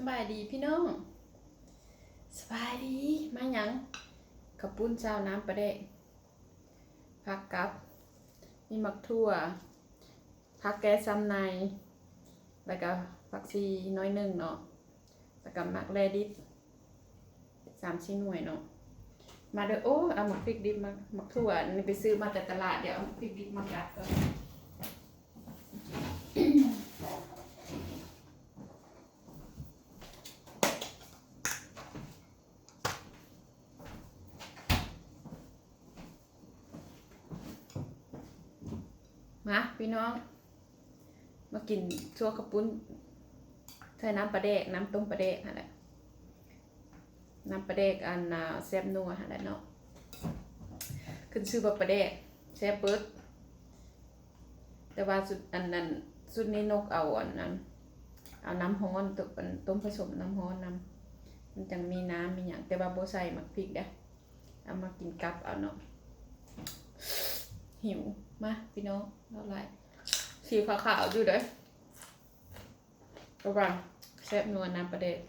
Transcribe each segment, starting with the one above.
บายดีพี่น้องสบายดีมาหยังกระปุ้นเจ้าน้ำปลาเดะผักกับมีหมักทั่วผักแกซ้ำในแล้วก็ผักชีน้อยหนึ่งเนาะแล้วก็หมักแรดิบ3 ชิ้นหน่วยเนาะมาเด้อโอ้เอาหมักพริกดิบมาหมักทั่วนี่ไปซื้อมาแต่ตลาดเดี๋ยวเอาหมักพริกดิบมากัดก่อนมาพี่น้องมากินชั่วกระปุ้นใส่น้ำปลาเดกน้ำต้มปลาเดกอะไรน้ำปลาเดกอันแซ่บนัวอะไรเนาะขึ้นชื่อว่าปลาเดกแซ่บเปิดแต่ว่าสุดอันนั้นสุดนี้นกเอาอันนั้นเอาน้ำฮ้อนต้มผสมน้ำฮ้อนน้ำมันจังมีน้ำมีอย่างแต่ว่าโบใส่หมักพริกได้เอามากินกับเอาเนาะหิวมาพี่น้องเราไล่สีขาวๆอยู่เด้อระวังแซ่บนัวน้ำปลาเดก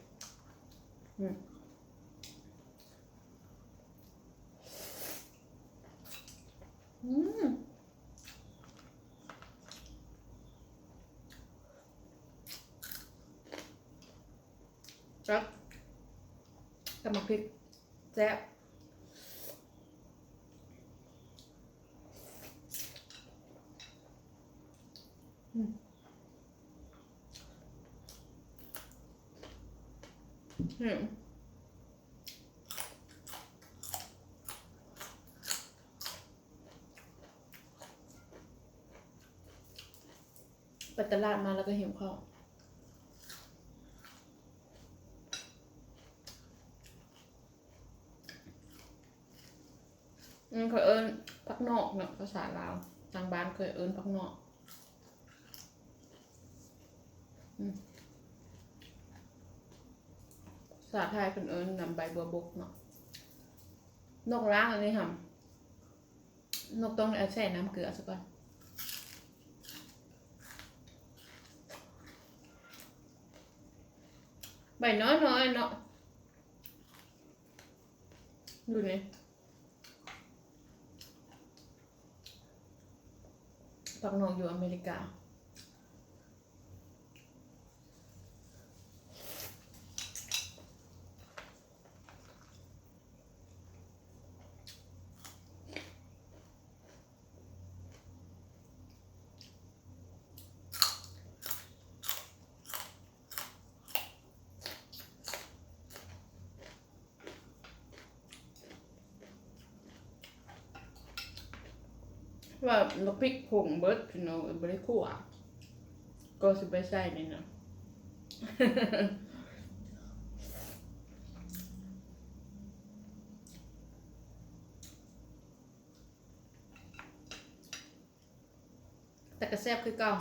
จับกับหมักพริกแซ่บไปตลาดมาแล้วก็หิวข้าวเคยเอิ้นผักนอกเนาะภาษาลาวทางบ้านเคยเอิ้นผักนอกภาษาไทยเป็นเอิ้นนำใบบัวบกเนาะนกล้างอันนี้ค่ะนกต้องเอาแช่น้ำเกลือสักก่อนใบน้อยๆเนาะดูนี่ผักนอกอยู่อเมริกาว่าเราพริกผงเบิร์ดพี่น้องบริคั่วก็สิไปใส่นี่นะแต่กระแซบคือเก่า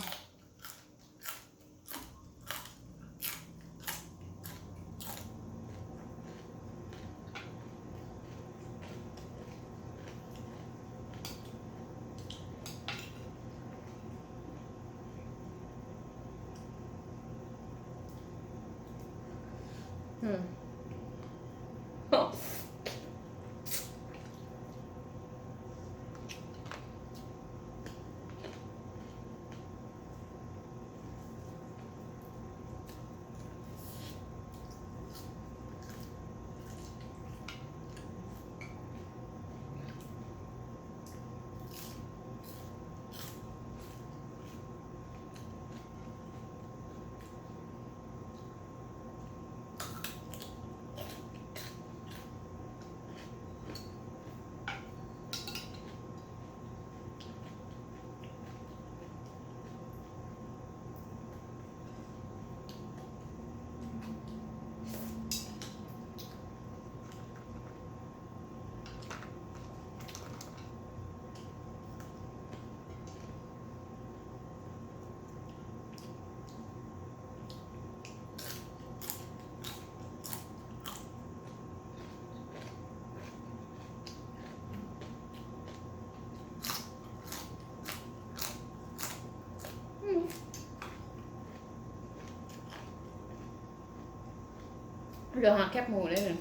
เดี๋ยวหาแคบหมูเลยหนึ่ง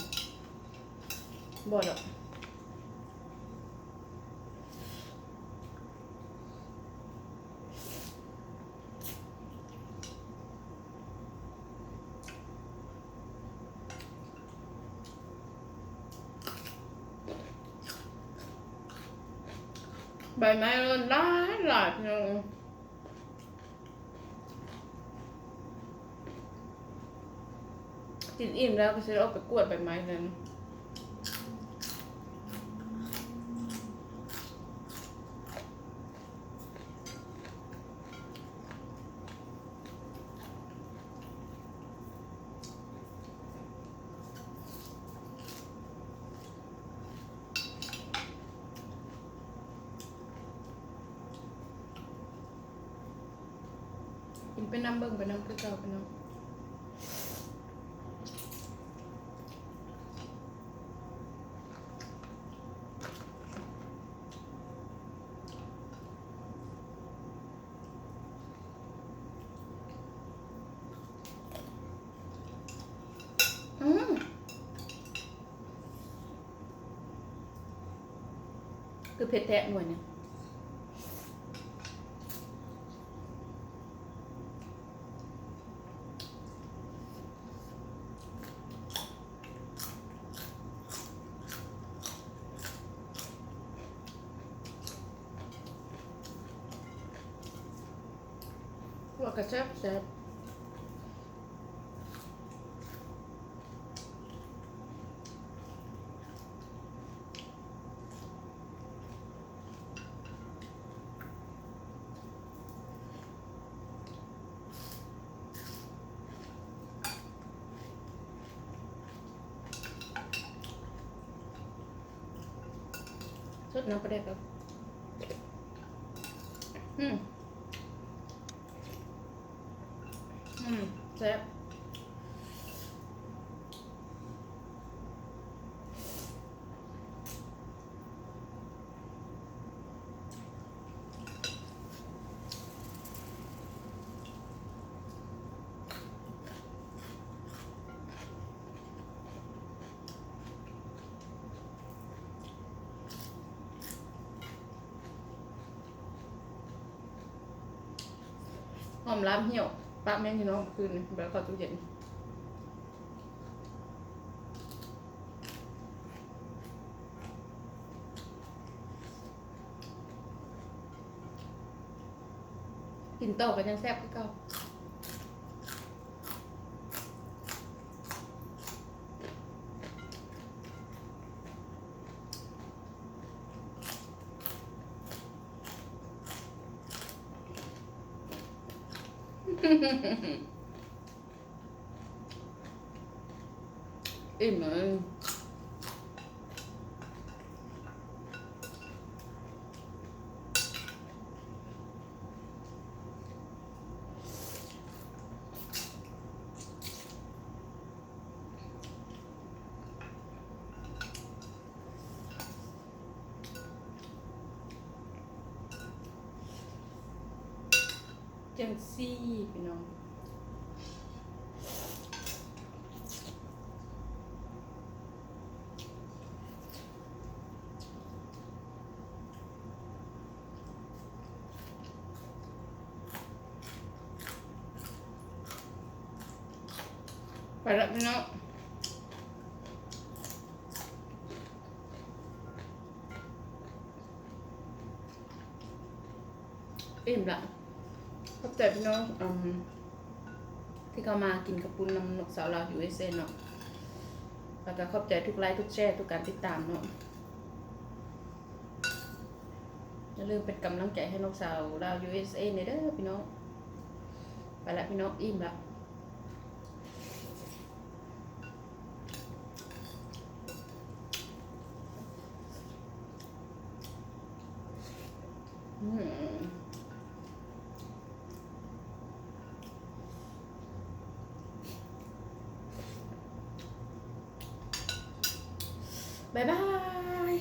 บดหรอกใบไม้มันหลายหลายพี่น้องกินอิ่มแล้วก็จะเอาไปกวดใบไม้เลยกินเป็นน้ำเบิ่งเป็นน้ำคือเก่าเป็นน้ำคือเผ็ดแทะหน่วยเนี่ยว่ากระแซบแซ่บสดน้ำปลาแดกครับอืมแซ่บหอมล้ำเหี่ยวปลาแม่งพี่น้องคืนแบบเข้าตู้เย็นกินต่อกันยังแซ่บคือเก่าอิ่มเลยจังซี่พี่น้องไปแล้วพี่น้องอิ่มละขอบใจพี่น้องที่เข้ามากินกับปุ้นน้ำนกสาวลาวอยู่USAเนาะแล้วก็ขอบใจทุกไลค์ทุกแชร์ทุกการติดตามเนาะอย่าลืมเป็นกำลังใจให้นกสาวลาว USA เด้อพี่น้องไปละพี่น้องอิ่มละบ๊ายบาย